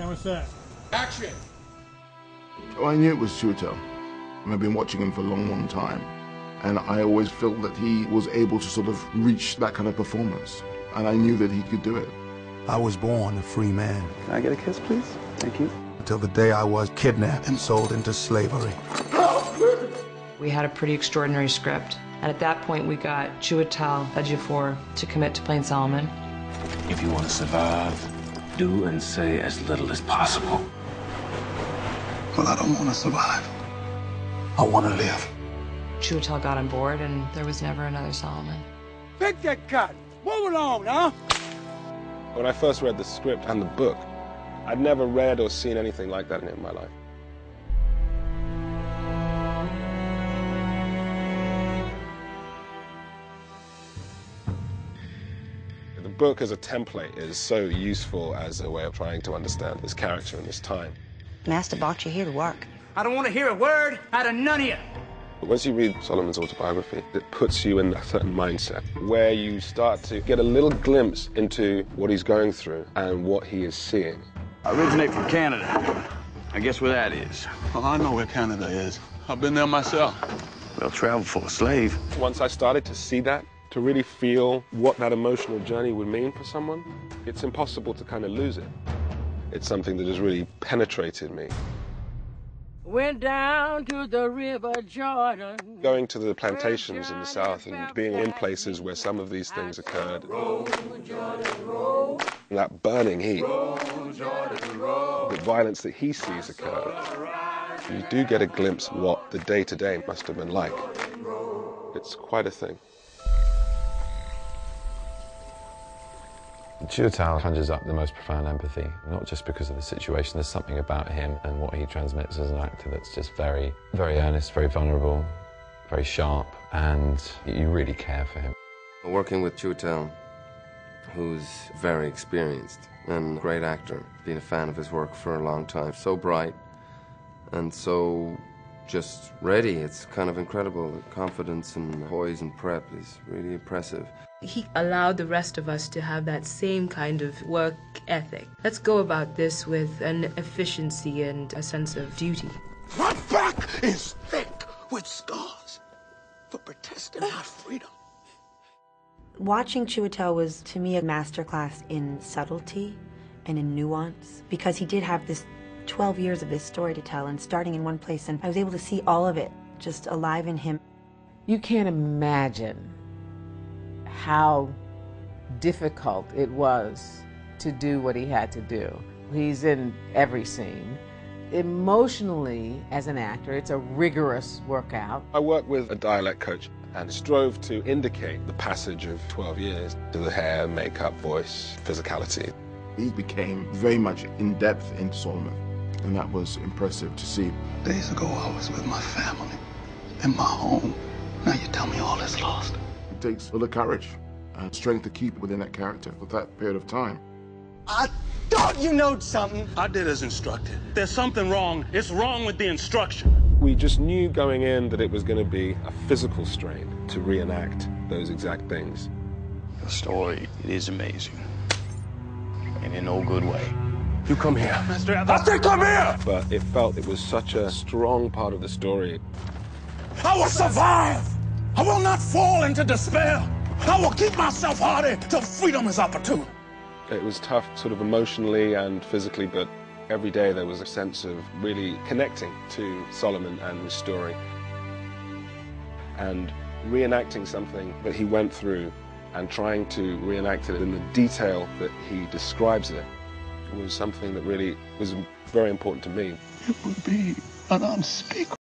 Camera set. Action! Well, I knew it was Chiwetel. I've been watching him for a long, long time. And I always felt that he was able to sort of reach that kind of performance. And I knew that he could do it. I was born a free man. Can I get a kiss, please? Thank you. Until the day I was kidnapped and sold into slavery. We had a pretty extraordinary script. And at that point, we got Chiwetel Ejiofor to commit to playing Solomon. If you want to survive, do and say as little as possible. Well, I don't want to survive. I want to live. Chiwetel got on board, and there was never another Solomon. Pick that cut! Move along, huh? When I first read the script and the book, I'd never read or seen anything like that in my life. The book as a template is so useful as a way of trying to understand this character and this time. Master brought you here to work. I don't want to hear a word out of none of you. Once you read Solomon's autobiography, it puts you in a certain mindset where you start to get a little glimpse into what he's going through and what he is seeing. I originate from Canada. I guess where that is. Well, I know where Canada is. I've been there myself. Well, travel for a slave. Once I started to see that, to really feel what that emotional journey would mean for someone, it's impossible to kind of lose it. It's something that has really penetrated me. Went down to the River Jordan. Going to the plantations in the South and being in places where some of these things occurred. That burning heat, the violence that he sees occur. You do get a glimpse of what the day-to-day must have been like. It's quite a thing. Chiwetel conjures up the most profound empathy, not just because of the situation. There's something about him and what he transmits as an actor that's just very, very earnest, very vulnerable, very sharp, and you really care for him. Working with Chiwetel, who's very experienced and a great actor, been a fan of his work for a long time, so bright and so just ready. It's kind of incredible. The confidence and poise and prep is really impressive. He allowed the rest of us to have that same kind of work ethic. Let's go about this with an efficiency and a sense of duty. My back is thick with scars for protesting my freedom. Watching Chiwetel was, to me, a masterclass in subtlety and in nuance, because he did have this 12 years of his story to tell, and starting in one place, and I was able to see all of it just alive in him. You can't imagine how difficult it was to do what he had to do. He's in every scene. Emotionally, as an actor, it's a rigorous workout. I worked with a dialect coach and strove to indicate the passage of 12 years to the hair, makeup, voice, physicality. He became very much in depth into Solomon, and that was impressive to see. Days ago, I was with my family, in my home. Now you tell me all is lost. It takes a lot of courage and strength to keep within that character for that period of time. I thought you knowed something. I did as instructed. There's something wrong. It's wrong with the instruction. We just knew going in that it was going to be a physical strain to reenact those exact things. The story, it is amazing. And in no good way. You come here. Master, I said come here! But it felt it was such a strong part of the story. I will survive! I will not fall into despair! I will keep myself hardy till freedom is opportune! It was tough sort of emotionally and physically, but every day there was a sense of really connecting to Solomon and his story. And reenacting something that he went through and trying to reenact it in the detail that he describes it was something that really was very important to me. It would be an unspeakable